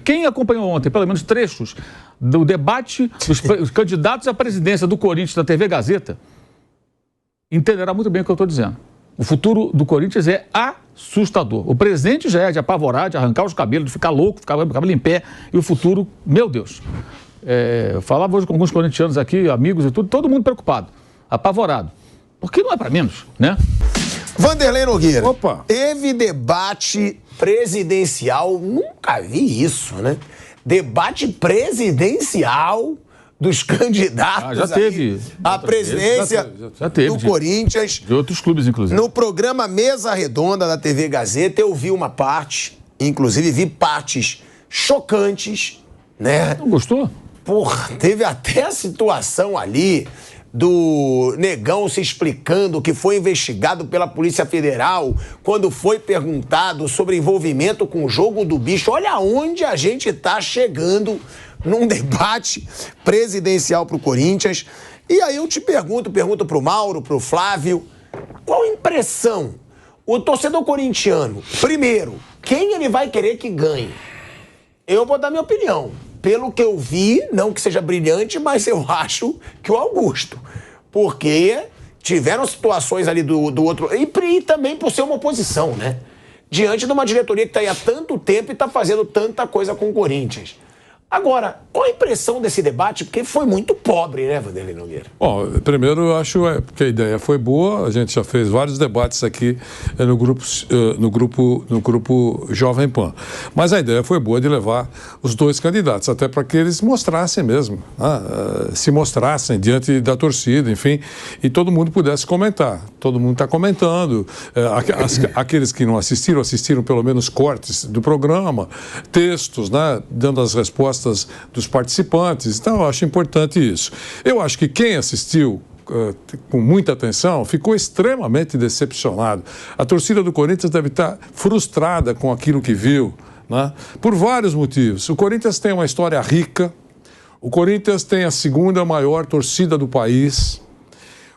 quem acompanhou ontem, pelo menos trechos, do debate dos candidatos à presidência do Corinthians da TV Gazeta, entenderá muito bem o que eu estou dizendo. O futuro do Corinthians é assustador. O presente já é de apavorar, de arrancar os cabelos, de ficar louco, ficar cabelo em pé. E o futuro, meu Deus. Eu falava hoje com alguns corintianos aqui, amigos e tudo, todo mundo preocupado, apavorado. Porque não é para menos, né? Vanderlei Nogueira. Opa. Teve debate presidencial, nunca vi isso, né? Debate presidencial dos candidatos já teve. à presidência já teve, do Corinthians. De outros clubes, inclusive. No programa Mesa Redonda da TV Gazeta, eu vi uma parte, inclusive vi partes chocantes, né? Não gostou? Porra, teve até a situação ali do Negão se explicando que foi investigado pela Polícia Federal quando foi perguntado sobre envolvimento com o jogo do bicho. Olha onde a gente tá chegando num debate presidencial pro Corinthians. E aí eu te pergunto pro Mauro, pro Flávio, qual a impressão? O torcedor corintiano, primeiro, quem ele vai querer que ganhe? Eu vou dar minha opinião. Pelo que eu vi, não que seja brilhante, mas eu acho que o Augusto. Porque tiveram situações ali do outro... E também por ser uma oposição, né? Diante de uma diretoria que está aí há tanto tempo e está fazendo tanta coisa com o Corinthians. Agora, qual a impressão desse debate? Porque foi muito pobre, né, Vanderlei Nogueira? Bom, primeiro eu acho que a ideia foi boa. A gente já fez vários debates aqui no grupo Jovem Pan. Mas a ideia foi boa de levar os dois candidatos, até para que eles mostrassem mesmo, se mostrassem diante da torcida, enfim, e todo mundo pudesse comentar. Todo mundo está comentando. Aqueles que não assistiram pelo menos cortes do programa, textos, né, dando as respostas dos participantes. Então, eu acho importante isso. Eu acho que quem assistiu com muita atenção ficou extremamente decepcionado. A torcida do Corinthians deve estar frustrada com aquilo que viu, né? Por vários motivos. O Corinthians tem uma história rica, o Corinthians tem a segunda maior torcida do país,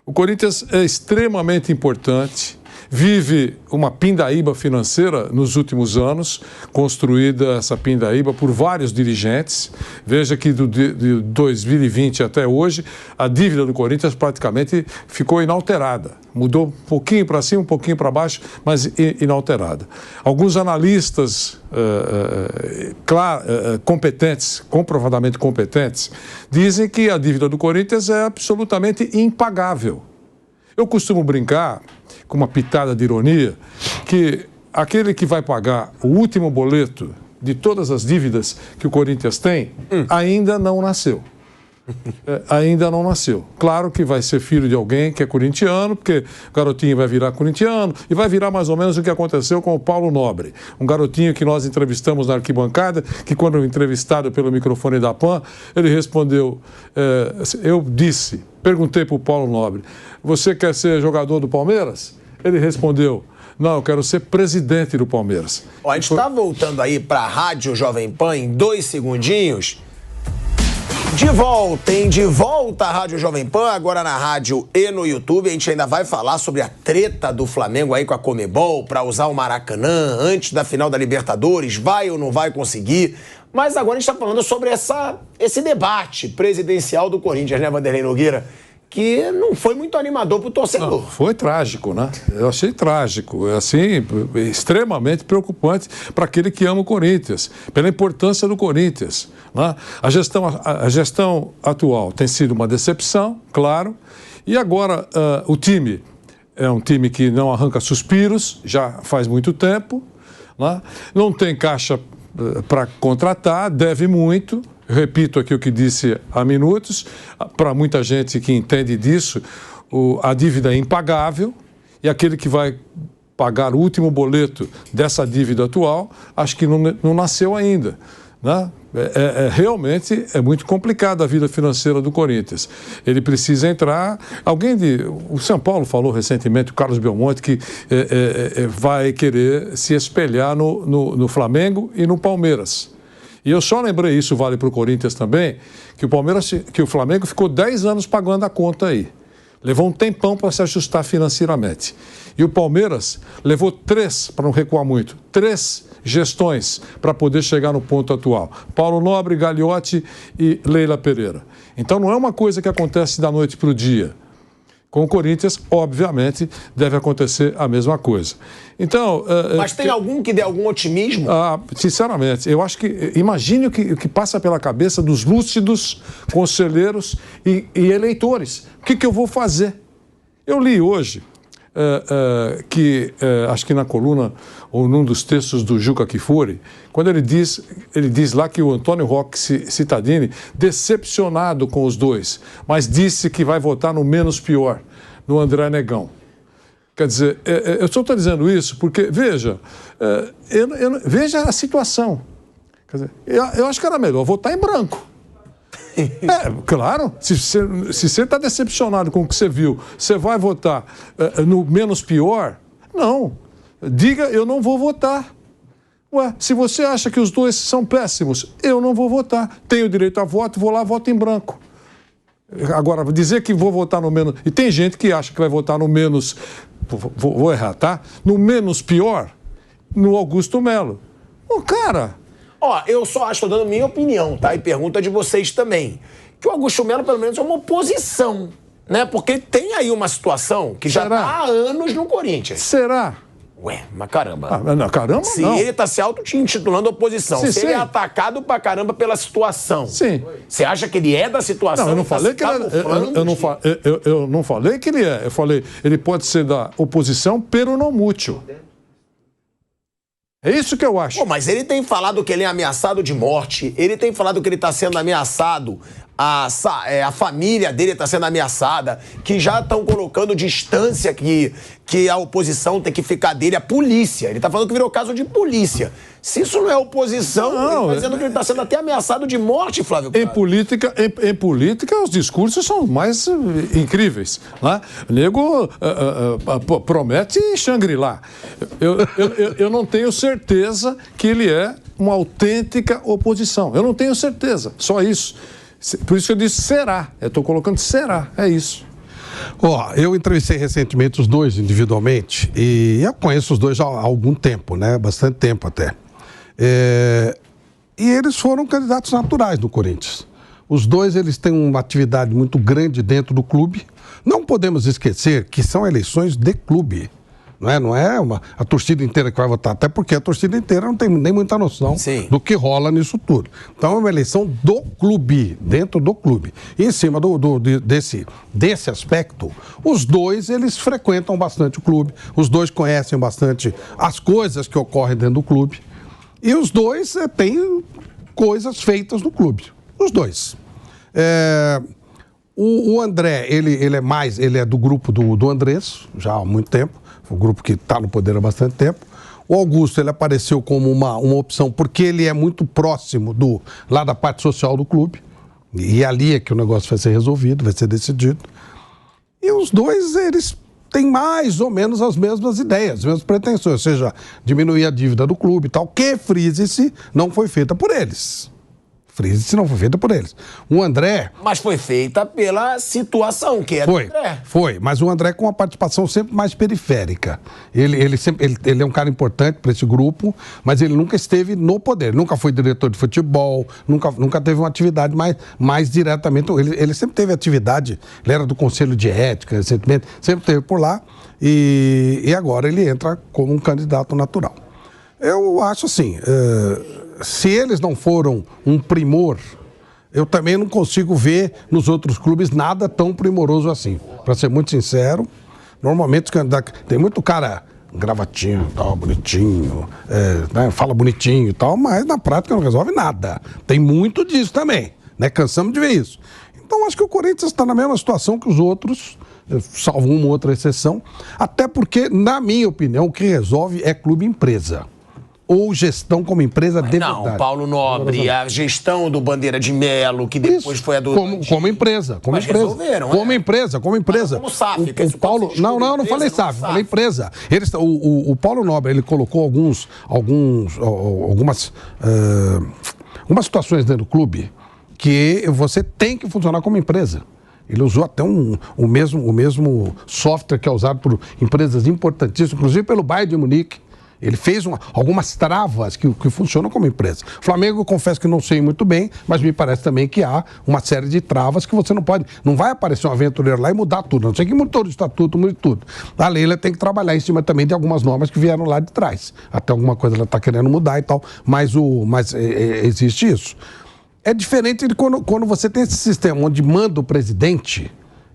o Corinthians é extremamente importante. Vive uma pindaíba financeira nos últimos anos, construída essa pindaíba por vários dirigentes. Veja que de 2020 até hoje, a dívida do Corinthians praticamente ficou inalterada. Mudou um pouquinho para cima, um pouquinho para baixo, mas inalterada. Alguns analistas competentes, comprovadamente competentes, dizem que a dívida do Corinthians é absolutamente impagável. Eu costumo brincar, com uma pitada de ironia, que aquele que vai pagar o último boleto de todas as dívidas que o Corinthians tem, ainda não nasceu. Ainda não nasceu. Claro que vai ser filho de alguém que é corintiano, porque o garotinho vai virar corintiano e vai virar mais ou menos o que aconteceu com o Paulo Nobre. Um garotinho que nós entrevistamos na arquibancada, que quando entrevistado pelo microfone da PAN, ele respondeu, perguntei para o Paulo Nobre, você quer ser jogador do Palmeiras? Ele respondeu, não, eu quero ser presidente do Palmeiras. Ó, a gente está voltando aí para a Rádio Jovem Pan em 2 segundinhos. De volta à Rádio Jovem Pan, agora na rádio e no YouTube. A gente ainda vai falar sobre a treta do Flamengo aí com a Conmebol para usar o Maracanã antes da final da Libertadores. Vai ou não vai conseguir? Mas agora a gente está falando sobre esse debate presidencial do Corinthians, né, Vanderlei Nogueira? Que não foi muito animador para o torcedor. Não, foi trágico, né? Eu achei trágico, assim, extremamente preocupante para aquele que ama o Corinthians, pela importância do Corinthians, né? A gestão atual tem sido uma decepção, claro, e agora o time é um time que não arranca suspiros, já faz muito tempo, né? Não tem caixa para contratar, deve muito. Repito aqui o que disse há minutos, para muita gente que entende disso, a dívida é impagável e aquele que vai pagar o último boleto dessa dívida atual, acho que não nasceu ainda, né? Realmente é muito complicada a vida financeira do Corinthians. Ele precisa entrar... O São Paulo falou recentemente, o Carlos Belmonte, que vai querer se espelhar no Flamengo e no Palmeiras. E eu só lembrei, isso vale para o Corinthians também, que o Flamengo ficou 10 anos pagando a conta aí. Levou um tempão para se ajustar financeiramente. E o Palmeiras levou 3, para não recuar muito, 3 gestões para poder chegar no ponto atual. Paulo Nobre, Gagliotti e Leila Pereira. Então não é uma coisa que acontece da noite para o dia. Com o Corinthians, obviamente, deve acontecer a mesma coisa. Então, mas tem algum que dê algum otimismo? Sinceramente, eu acho que... Imagine o que passa pela cabeça dos lúcidos conselheiros e eleitores. O que eu vou fazer? Eu li hoje acho que na coluna ou num dos textos do Juca Kfouri, quando ele diz lá que o Antônio Roque Cittadini, decepcionado com os dois, mas disse que vai votar no menos pior, no André Negão. Quer dizer, eu só estou dizendo isso porque, veja, veja a situação. Quer dizer, eu acho que era melhor votar em branco. Claro, se você está decepcionado com o que você viu, você vai votar no menos pior? Não. Diga, eu não vou votar. Ué, se você acha que os dois são péssimos, eu não vou votar. Tenho direito a voto, vou lá, voto em branco. Agora, dizer que vou votar no menos... E tem gente que acha que vai votar no menos... Vou errar, tá? No menos pior, no Augusto Melo. Cara... eu só acho, estou dando minha opinião, tá? E pergunta de vocês também. Que o Augusto Melo, pelo menos, é uma oposição, né? Porque tem aí uma situação que já está há anos no Corinthians. Será? Ué, mas caramba. Não, caramba, se não. ele está se auto-intitulando oposição, se ele é atacado pra caramba pela situação. Sim. Você acha que ele é da situação? Não, eu não falei que ele é. Eu não falei que ele é. Eu falei, ele pode ser da oposição, pero não mútil. É isso que eu acho. Mas ele tem falado que ele é ameaçado de morte, ele tem falado que ele está sendo ameaçado, a família dele está sendo ameaçada, que já estão colocando distância que a oposição tem que ficar dele, a polícia. Ele está falando que virou caso de polícia. Se isso não é oposição, ele está dizendo que ele está sendo até ameaçado de morte, Flávio. Em política, os discursos são mais incríveis. Né? O nego promete Shangri-La. Eu não tenho certeza que ele é uma autêntica oposição. Eu não tenho certeza, só isso. Por isso que eu disse será. Eu estou colocando será, é isso. Eu entrevistei recentemente os dois individualmente e eu conheço os dois há algum tempo, né? Bastante tempo até. E eles foram candidatos naturais do Corinthians. Os dois, eles têm uma atividade muito grande dentro do clube. Não podemos esquecer que são eleições de clube. Não é a torcida inteira que vai votar, até porque a torcida inteira não tem nem muita noção do que rola nisso tudo. Então é uma eleição do clube, dentro do clube. E em cima desse aspecto, os dois, eles frequentam bastante o clube, os dois conhecem bastante as coisas que ocorrem dentro do clube, e os dois têm coisas feitas no clube, os dois. O André, ele é do grupo do Andrés, já há muito tempo, o grupo que está no poder há bastante tempo. O Augusto, ele apareceu como uma opção porque ele é muito próximo lá da parte social do clube. E ali é que o negócio vai ser resolvido, vai ser decidido. E os dois, eles têm mais ou menos as mesmas ideias, as mesmas pretensões, ou seja, diminuir a dívida do clube e tal, que, frise-se, não foi feita por eles. Frise-se não foi feita por eles. O André... Mas foi feita pela situação, que é do André. Foi, mas o André com uma participação sempre mais periférica. Ele é um cara importante para esse grupo, mas ele nunca esteve no poder. Nunca foi diretor de futebol, nunca teve uma atividade mais diretamente. Ele sempre teve atividade, ele era do Conselho de Ética, recentemente, sempre esteve por lá, e agora ele entra como um candidato natural. Eu acho assim... se eles não foram um primor, eu também não consigo ver nos outros clubes nada tão primoroso assim. Para ser muito sincero, normalmente tem muito cara gravatinho, tal, bonitinho, né, fala bonitinho e tal, mas na prática não resolve nada. Tem muito disso também, né? Cansamos de ver isso. Então acho que o Corinthians está na mesma situação que os outros, salvo uma ou outra exceção, até porque, na minha opinião, o que resolve é clube-empresa. Ou gestão como empresa de verdade. Não, Paulo Nobre, a gestão do Bandeira de Melo, que depois foi a do... Como empresa. Mas resolveram, como empresa. Como SAF. O Paulo... Não falei SAF, falei empresa. O Paulo Nobre, ele colocou algumas situações dentro do clube que você tem que funcionar como empresa. Ele usou até o mesmo software que é usado por empresas importantíssimas, inclusive pelo Bayern de Munique. Ele fez algumas travas que funcionam como empresa. Flamengo, eu confesso que não sei muito bem, mas me parece também que há uma série de travas que você não pode... Não vai aparecer um aventureiro lá e mudar tudo. Não sei que mudou o estatuto, mude tudo. A Leila tem que trabalhar em cima também de algumas normas que vieram lá de trás. Até alguma coisa ela está querendo mudar e tal, mas existe isso. É diferente de quando você tem esse sistema onde manda o presidente,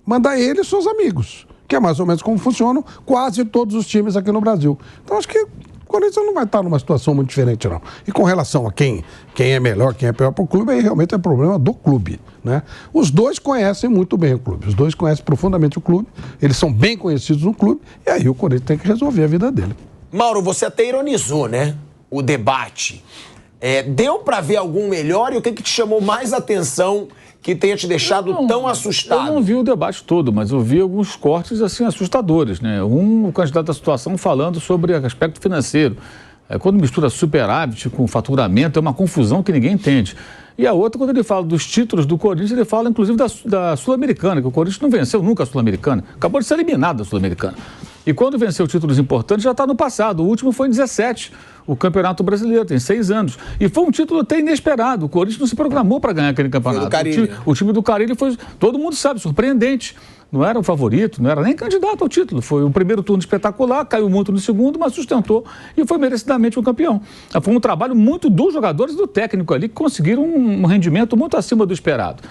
manda ele e seus amigos, que é mais ou menos como funcionam quase todos os times aqui no Brasil. Então, acho que o Corinthians não vai estar numa situação muito diferente, não. E com relação a quem é melhor, quem é pior para o clube, aí realmente é problema do clube, né? Os dois conhecem muito bem o clube, os dois conhecem profundamente o clube, eles são bem conhecidos no clube, e aí o Corinthians tem que resolver a vida dele. Mauro, você até ironizou, né? O debate. Deu para ver algum melhor e o que te chamou mais atenção que tenha te deixado tão assustado? Eu não vi o debate todo, mas eu vi alguns cortes assim assustadores, né? O candidato da situação falando sobre aspecto financeiro. Quando mistura superávit com faturamento, é uma confusão que ninguém entende. E a outra, quando ele fala dos títulos do Corinthians, ele fala inclusive da Sul-Americana, que o Corinthians não venceu nunca a Sul-Americana, acabou de ser eliminado da Sul-Americana. E quando venceu títulos importantes, já está no passado. O último foi em 17, o Campeonato Brasileiro, tem 6 anos. E foi um título até inesperado. O Corinthians não se programou para ganhar aquele campeonato. O time do Carille foi, todo mundo sabe, surpreendente. Não era o favorito, não era nem candidato ao título. Foi o primeiro turno espetacular, caiu muito no segundo, mas sustentou e foi merecidamente o campeão. Foi um trabalho muito dos jogadores e do técnico ali, que conseguiram um rendimento muito acima do esperado.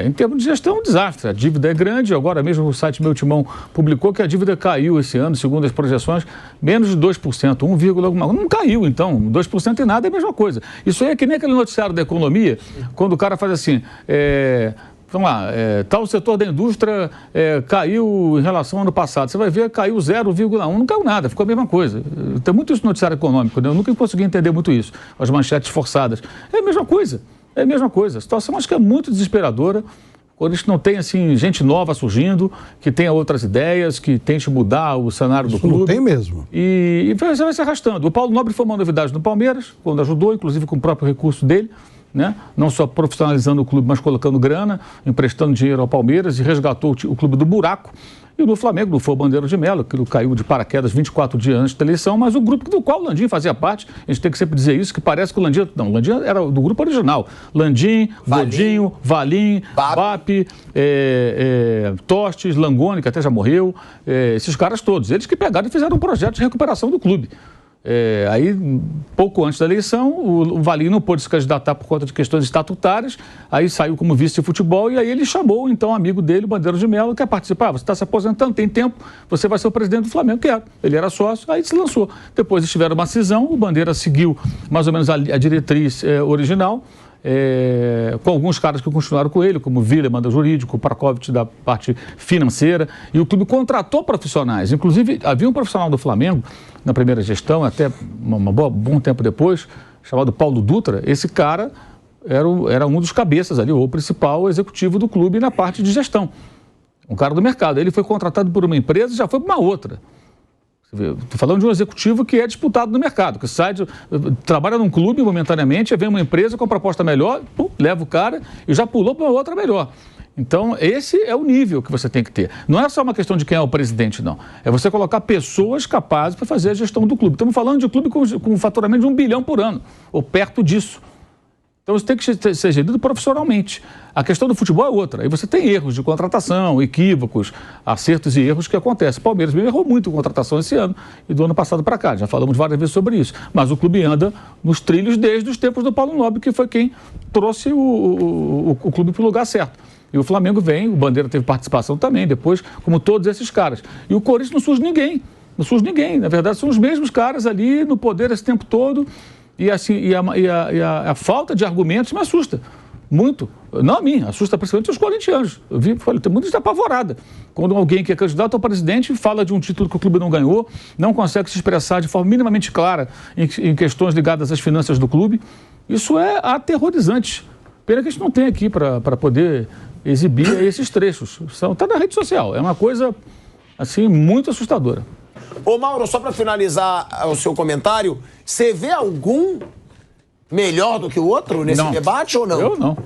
Em termos de gestão, é um desastre. A dívida é grande. Agora mesmo o site Meu Timão publicou que a dívida caiu esse ano, segundo as projeções, menos de 2%, 1, alguma coisa. Não caiu, então. 2% em nada é a mesma coisa. Isso aí é que nem aquele noticiário da economia, quando o cara faz assim... Vamos lá, tal setor da indústria caiu em relação ao ano passado. Você vai ver, caiu 0,1, não caiu nada, ficou a mesma coisa. Tem muito isso no noticiário econômico, né? Eu nunca consegui entender muito isso, as manchetes forçadas. É a mesma coisa, é a mesma coisa. A situação acho que é muito desesperadora. Quando a gente não tem, assim, gente nova surgindo, que tenha outras ideias, que tente mudar o cenário do clube. Não tem mesmo. E vai se arrastando. O Paulo Nobre foi uma novidade no Palmeiras, quando ajudou, inclusive com o próprio recurso dele, né? Não só profissionalizando o clube, mas colocando grana, emprestando dinheiro ao Palmeiras e resgatou o clube do buraco. E no Flamengo não foi o Bandeira de Melo, que caiu de paraquedas 24 dias antes da eleição, mas o grupo do qual o Landim fazia parte, a gente tem que sempre dizer isso, que parece que o Landim... Não, o Landim era do grupo original. Landim, Godinho, Valim, BAP, Tostes, Langoni, que até já morreu, esses caras todos. Eles que pegaram e fizeram um projeto de recuperação do clube. Aí, pouco antes da eleição, o Valim não pôde se candidatar por conta de questões estatutárias, aí saiu como vice de futebol e aí ele chamou, então, um amigo dele, o Bandeira de Melo, que quer participar. Você está se aposentando, tem tempo, você vai ser o presidente do Flamengo. Quero. Ele era sócio, aí se lançou. Depois eles tiveram uma cisão, o Bandeira seguiu mais ou menos a diretriz original, com alguns caras que continuaram com ele, como o Willeman da jurídico, o Prakovic da parte financeira, e o clube contratou profissionais. Inclusive, havia um profissional do Flamengo, na primeira gestão, até bom tempo depois, chamado Paulo Dutra. Esse cara era um dos cabeças ali, ou o principal executivo do clube na parte de gestão. Um cara do mercado. Ele foi contratado por uma empresa e já foi para uma outra. Estou falando de um executivo que é disputado no mercado, que trabalha num clube momentaneamente, vem uma empresa com uma proposta melhor, leva o cara e já pulou para uma outra melhor. Então, esse é o nível que você tem que ter. Não é só uma questão de quem é o presidente, não. É você colocar pessoas capazes para fazer a gestão do clube. Estamos falando de um clube com um faturamento de 1 bilhão por ano, ou perto disso. Então, isso tem que ser gerido profissionalmente. A questão do futebol é outra. Aí você tem erros de contratação, equívocos, acertos e erros que acontecem. O Palmeiras mesmo errou muito em contratação esse ano e do ano passado para cá. Já falamos várias vezes sobre isso. Mas o clube anda nos trilhos desde os tempos do Paulo Nobre, que foi quem trouxe o clube para o lugar certo. E o Flamengo vem, o Bandeira teve participação também, depois, como todos esses caras. E o Corinthians não surge ninguém. Não surge ninguém. Na verdade, são os mesmos caras ali no poder esse tempo todo. E, assim, a falta de argumentos me assusta muito. Não a mim, assusta principalmente os corintianos. Eu falei, tem muita gente apavorada. Quando alguém que é candidato ao presidente fala de um título que o clube não ganhou, não consegue se expressar de forma minimamente clara em questões ligadas às finanças do clube, isso é aterrorizante. Pena que a gente não tem aqui para poder exibir esses trechos. Está na rede social. É uma coisa, assim, muito assustadora. Ô, Mauro, só para finalizar o seu comentário, você vê algum melhor do que o outro nesse debate ou não? Eu não.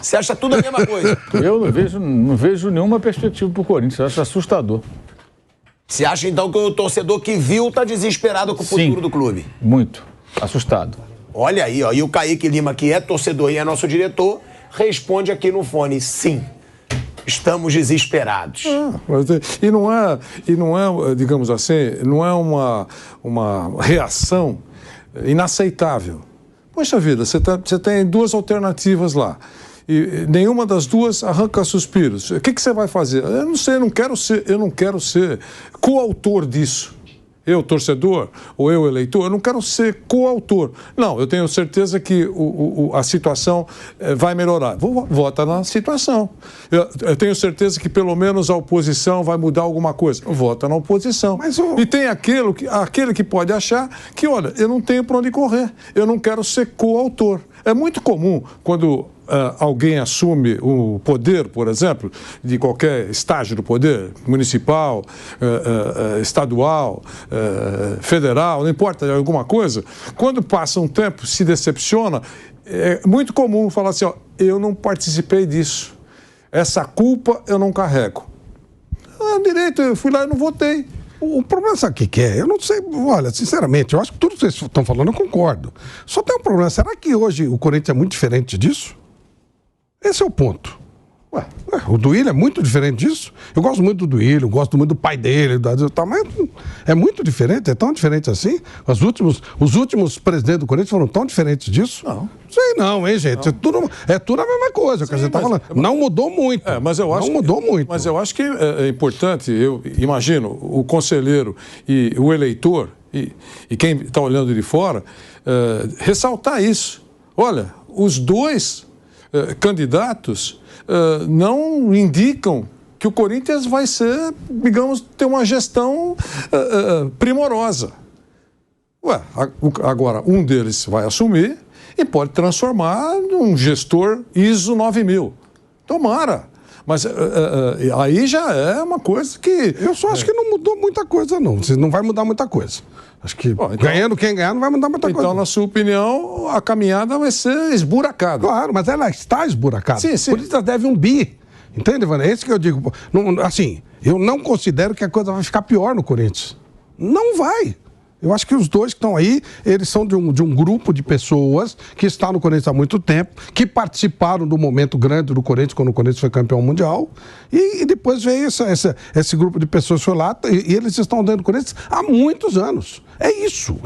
Você acha tudo a mesma coisa? Eu não vejo nenhuma perspectiva para o Corinthians. Eu acho assustador. Você acha, então, que o torcedor que viu tá desesperado com o futuro do clube? Muito. Assustado. Olha aí, ó. E o Kaique Lima, que é torcedor e é nosso diretor, responde aqui no fone: sim, estamos desesperados. E não é, digamos assim, não é uma reação inaceitável. Poxa vida, você tem duas alternativas lá. E nenhuma das duas arranca suspiros. O que você vai fazer? Eu não sei, eu não quero ser coautor disso. Eu, torcedor, ou eu, eleitor, eu não quero ser coautor. Não, eu tenho certeza que a situação vai melhorar. Vota na situação. Eu tenho certeza que pelo menos a oposição vai mudar alguma coisa. Vota na oposição. E tem aquele que pode achar que, olha, eu não tenho para onde correr. Eu não quero ser coautor. É muito comum quando alguém assume o poder, por exemplo, de qualquer estágio do poder, municipal, estadual, federal, não importa, alguma coisa, quando passa um tempo, se decepciona, é muito comum falar assim, ó, eu não participei disso, essa culpa eu não carrego. Direito, eu fui lá e não votei. O problema, sabe o que é? Eu não sei, olha, sinceramente, eu acho que tudo que vocês estão falando eu concordo. Só tem um problema, será que hoje o Corinthians é muito diferente disso? Esse é o ponto. O Duílio é muito diferente disso. Eu gosto muito do Duílio, gosto muito do pai dele, mas é muito diferente, é tão diferente assim. Os últimos presidentes do Corinthians foram tão diferentes disso? Não. Sei não, hein, gente? Não. É tudo a mesma coisa, que a gente está falando. Não mudou muito. Mas eu acho Mas eu acho que é importante, eu imagino, o conselheiro e o eleitor, e quem está olhando de fora, ressaltar isso. Olha, os dois candidatos não indicam que o Corinthians vai ser, digamos, ter uma gestão primorosa. Agora, um deles vai assumir e pode transformar num gestor ISO 9000. Tomara. Mas aí já é uma coisa que... Eu só acho que não mudou muita coisa, não. Não vai mudar muita coisa. Acho que ganhando quem ganhar não vai mudar muita coisa. Então, na sua opinião, a caminhada vai ser esburacada. Claro, mas ela está esburacada. Sim. Por isso ela deve um bi. Entende, Vânia? É isso que eu digo. Assim, eu não considero que a coisa vai ficar pior no Corinthians. Não vai. Eu acho que os dois que estão aí, eles são de um grupo de pessoas que está no Corinthians há muito tempo, que participaram do momento grande do Corinthians, quando o Corinthians foi campeão mundial, e depois veio esse grupo de pessoas que foi lá, e eles estão dentro do Corinthians há muitos anos. É isso.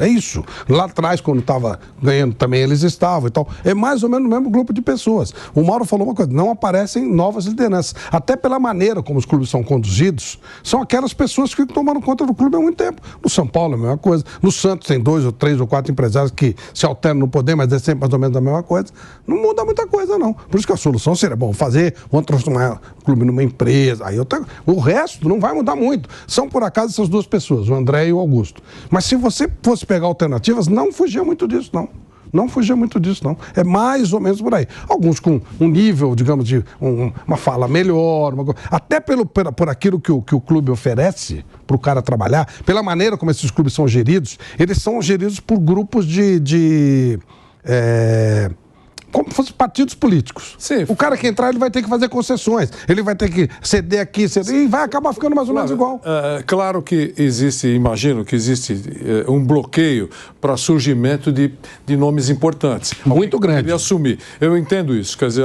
Lá atrás, quando estava ganhando também, eles estavam e tal. É mais ou menos o mesmo grupo de pessoas. O Mauro falou uma coisa, não aparecem novas lideranças. Até pela maneira como os clubes são conduzidos, são aquelas pessoas que ficam tomando conta do clube há muito tempo. No São Paulo é a mesma coisa. No Santos tem 2 ou 3 ou 4 empresários que se alternam no poder, mas é sempre mais ou menos a mesma coisa. Não muda muita coisa, não. Por isso que a solução seria, vamos transformar o clube numa empresa. O resto não vai mudar muito. São, por acaso, essas duas pessoas, o André e o Augusto. Mas se você fosse pegar alternativas, não fugia muito disso, não. Não fugia muito disso, não. É mais ou menos por aí. Alguns com um nível, digamos, de uma fala melhor, até por aquilo que o clube oferece para o cara trabalhar, pela maneira como esses clubes são geridos, eles são geridos por grupos como fossem partidos políticos. Sim. O cara que entrar, ele vai ter que fazer concessões, ele vai ter que ceder aqui, e vai acabar ficando mais ou menos igual. Claro que imagino que existe um bloqueio para surgimento de nomes importantes. Muito grande. Ele assumir. Eu entendo isso. Quer dizer,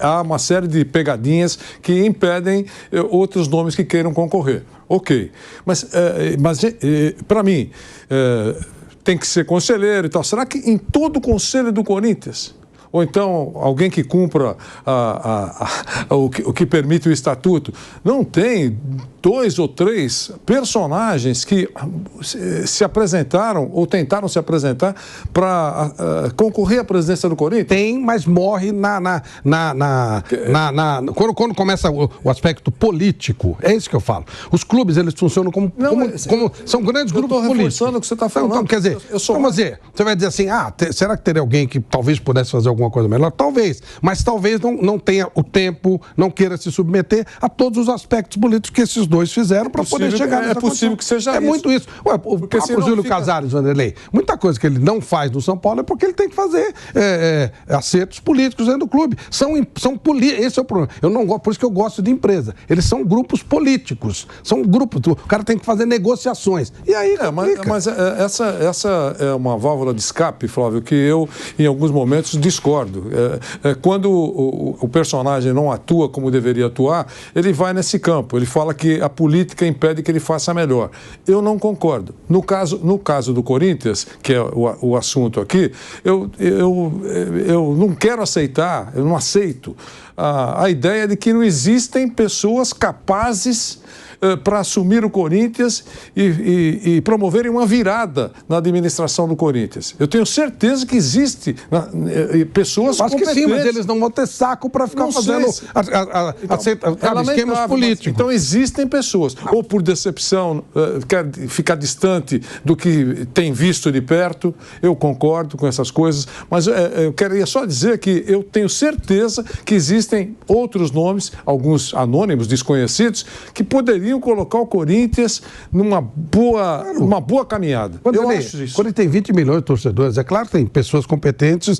há uma série de pegadinhas que impedem outros nomes que queiram concorrer. Ok. Mas para mim, tem que ser conselheiro e tal. Será que em todo o conselho do Corinthians, ou então alguém que cumpra o que permite o estatuto, não tem 2 ou 3 personagens que se apresentaram ou tentaram se apresentar para concorrer à presidência do Corinthians? Tem, mas morre quando começa o aspecto político. É isso que eu falo. Os clubes, eles funcionam como são grandes grupos políticos. O que você está falando. Então, quer dizer, você vai dizer assim, será que teria alguém que talvez pudesse fazer alguma coisa melhor? Talvez, mas talvez não tenha o tempo, não queira se submeter a todos os aspectos políticos que esses dois dois fizeram para poder chegar nessa possível condição. que seja isso. Muito isso. Ué, o próprio Júlio Casares, Vanderlei, muita coisa que ele não faz no São Paulo é porque ele tem que fazer acertos políticos dentro do clube. Esse é o problema. Eu não gosto, por isso que eu gosto de empresa. Eles são grupos políticos. São grupos. O cara tem que fazer negociações. E aí, mas essa é uma válvula de escape, Flávio, que eu, em alguns momentos, discordo. Quando o personagem não atua como deveria atuar, ele vai nesse campo. Ele fala que a política impede que ele faça melhor. Eu não concordo. No caso do Corinthians, que é o assunto aqui, eu não quero aceitar, eu não aceito a ideia de que não existem pessoas capazes para assumir o Corinthians e promoverem uma virada na administração do Corinthians. Eu tenho certeza que existe pessoas acho competentes. que sim, mas eles não vão ter saco para ficar fazendo esquemas políticos. Então existem pessoas, ou por decepção, quer ficar distante do que tem visto de perto. Eu concordo com essas coisas, mas eu queria só dizer que eu tenho certeza que existem outros nomes, alguns anônimos, desconhecidos, que poderiam colocar o Corinthians numa boa caminhada. Eu acho isso. Quando ele tem 20 milhões de torcedores, é claro que tem pessoas competentes.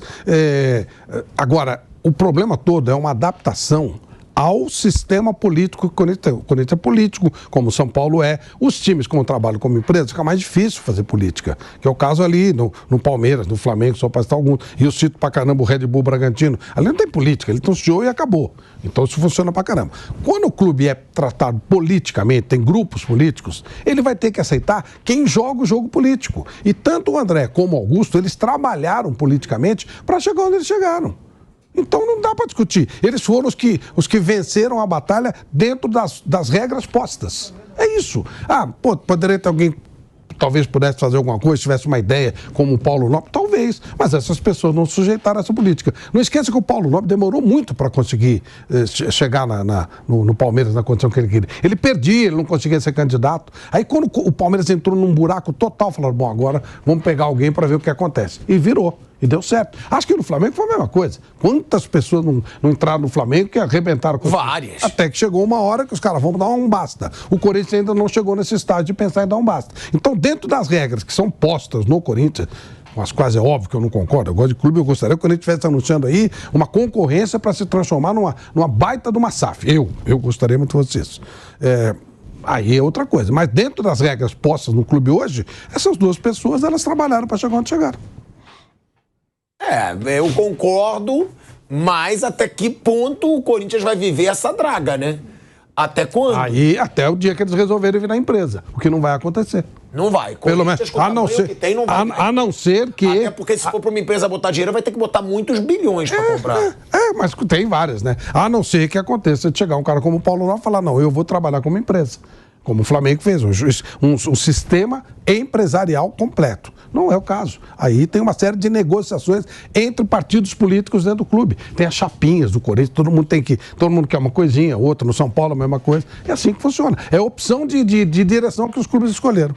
Agora, o problema todo é uma adaptação ao sistema político que o Corinthians tem. O Corinthians é político, como o São Paulo é. Os times, como trabalham como empresa, fica mais difícil fazer política. Que é o caso ali no Palmeiras, no Flamengo, só para citar alguns. E eu cito pra caramba o Red Bull Bragantino. Ali não tem política, ele anunciou e acabou. Então isso funciona pra caramba. Quando o clube é tratado politicamente, tem grupos políticos, ele vai ter que aceitar quem joga o jogo político. E tanto o André como o Augusto, eles trabalharam politicamente para chegar onde eles chegaram. Então não dá para discutir. Eles foram os que venceram a batalha dentro das regras postas. É isso. Poderia ter alguém, talvez pudesse fazer alguma coisa, tivesse uma ideia, como o Paulo Nobre, talvez, mas essas pessoas não sujeitaram essa política. Não esqueça que o Paulo Nobre demorou muito para conseguir chegar no Palmeiras na condição que ele queria. Ele perdia, ele não conseguia ser candidato. Aí quando o Palmeiras entrou num buraco total, falaram, bom, agora vamos pegar alguém para ver o que acontece. E virou. E deu certo. Acho que no Flamengo foi a mesma coisa. Quantas pessoas não entraram no Flamengo que arrebentaram com várias. Até que chegou uma hora que os caras vão dar um basta. O Corinthians ainda não chegou nesse estágio de pensar em dar um basta. Então, dentro das regras que são postas no Corinthians, mas quase é óbvio que eu não concordo, eu gosto de clube, eu gostaria que o Corinthians estivesse anunciando aí uma concorrência para se transformar numa baita de uma SAF. Eu gostaria muito que fosse isso. Aí é outra coisa. Mas dentro das regras postas no clube hoje, essas duas pessoas, elas trabalharam para chegar onde chegaram. Eu concordo, mas até que ponto o Corinthians vai viver essa draga, né? Até quando? Aí, até o dia que eles resolverem virar empresa, o que não vai acontecer. Não vai. Pelo menos, a não ser que... Até porque se for para uma empresa botar dinheiro, vai ter que botar muitos bilhões para comprar. Mas tem várias, né? A não ser que aconteça de chegar um cara como o Paulo Nobre e falar, não, eu vou trabalhar como empresa. Como o Flamengo fez, um sistema empresarial completo. Não é o caso. Aí tem uma série de negociações entre partidos políticos dentro do clube. Tem as chapinhas do Corinthians, todo mundo quer uma coisinha, outra no São Paulo a mesma coisa. É assim que funciona. É a opção de direção que os clubes escolheram.